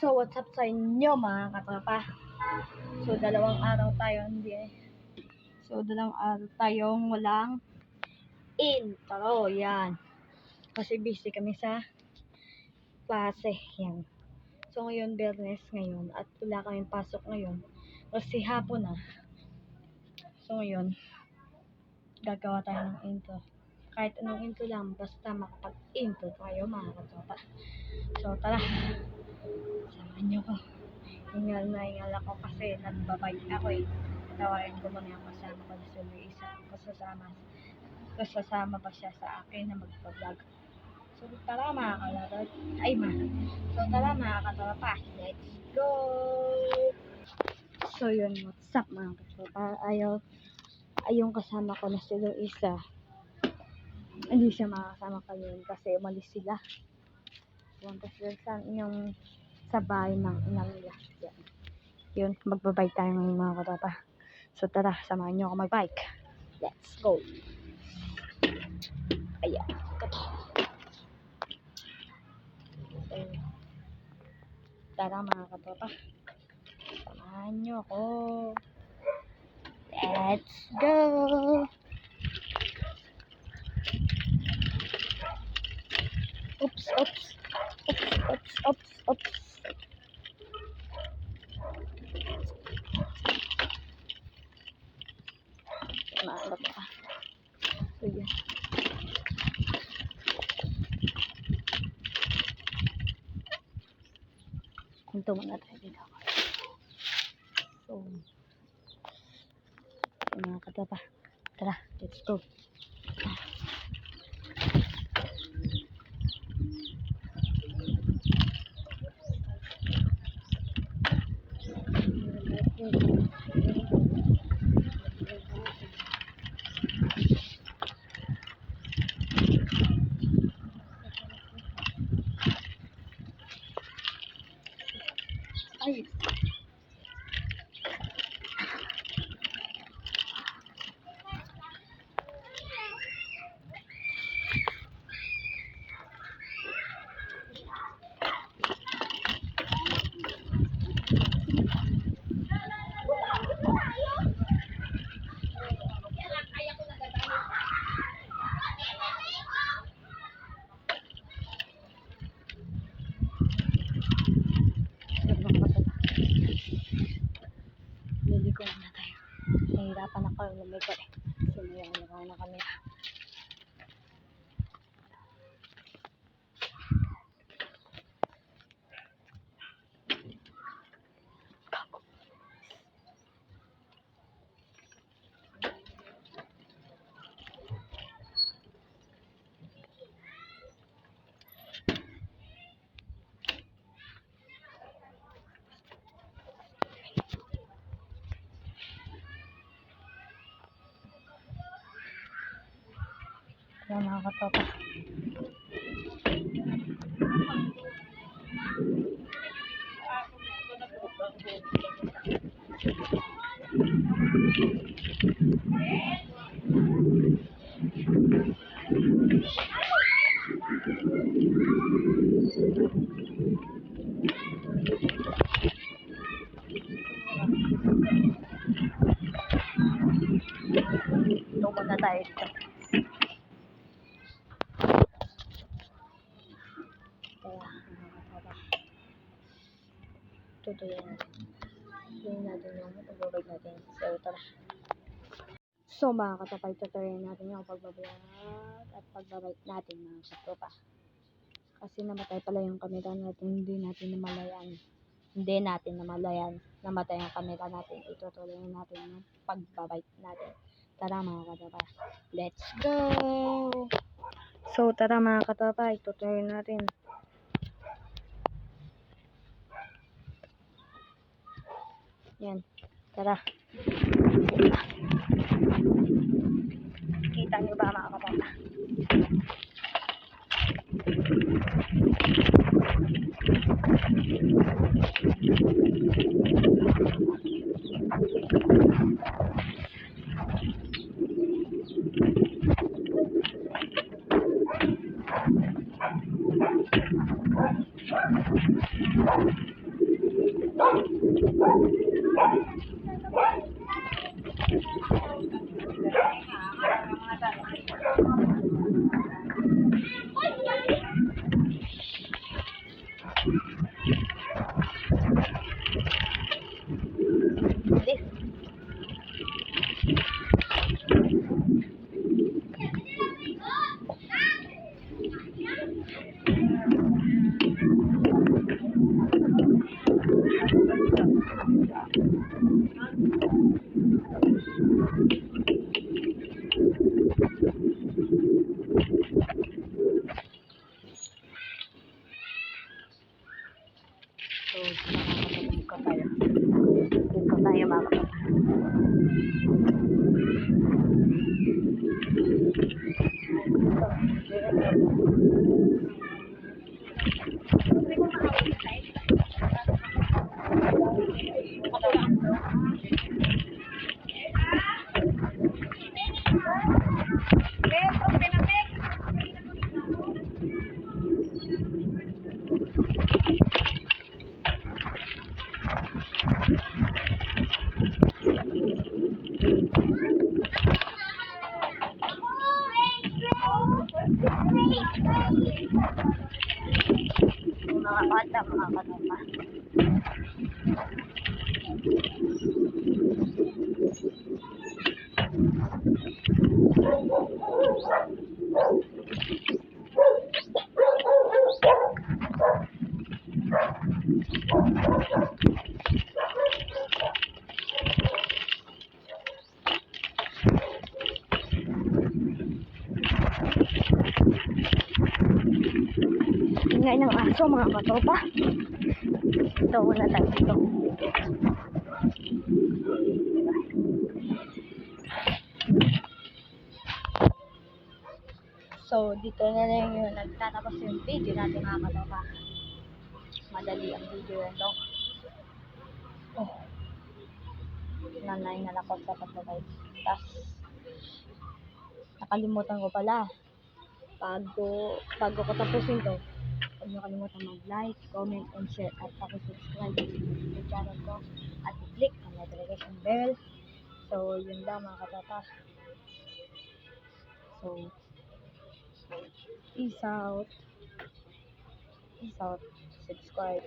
So, what's up sa inyo mga katropa? So, dalawang araw tayo, dalawang araw tayong walang intro, yan. Kasi busy kami sa klase, yan. So, ngayon, Bernes ngayon, at wala kaming pasok ngayon. Kasi hapon na. So, ngayon, gagawa tayo ng intro. Kahit anong intro lang, basta makapag-intro tayo mga katropa. So, tara. Samahan nyo ko. Hingal na hingal ako kasi nagbabike ako eh. Tawarin ko muna yung kasama ko na si Luisa. Kasama pa siya sa akin na magpa-vlog. So, tara mga katropa. So, tara mga katropa. Let's go! So, yun. What's up mga katropa? Yung kasama ko na si Luisa. Hindi siya makakasama ko yun kasi umalis sila. Punta sila sa bahay ng inang nila. Yun, magbabike tayo ngayon mga katropa. So tara, samahan nyo ako magbike. Let's go. Ayan, kato. So, tara mga katropa. Samahan nyo ako. Let's go. Oops. Maalat pa. So, yan. Kunto muna tayo dito. So, mga katropa. Tara, let's go. Ay. Liliko na tayo. Nahihirapan ako yung lumiko eh. Sinayaw na kami. Kaya mga katropa. Tumon na tayo dito. Tutuloy natin. Tutuloy natin yung pagbabike natin. So, tara. So, mga katapay, tutuloy natin yung pagbablog at pagbabike natin, mga katropa. Kasi namatay pala yung kamera natin. Hindi natin namalayan. Namatay ang kamera natin. Itutuloy natin yung pagbabike natin. Tara, mga katropa. Let's go! So, tara mga katropa. Itutuloy natin. Yan. Tara. Kita nyo ba mga katropa? So, makakatulog ka tayo. Dito tayo makakatulog. Mga bata, mga kanopa. Ingay ng aso, mga katopa. Ito, wala tayo dito. So, dito na lang yung nagtatapos yung video natin, mga katopa. Madali ang video yan, no? Oh, nanay na lang ako sa pagkakay. Tapos, nakalimutan ko pala. Bago ko tapusin to, huwag niyo kalimutan mag-like, comment, and share at subscribe sa channel ko at i-click ang notification bell. So, yun lang mga katata. So, peace out. Peace out. Subscribe.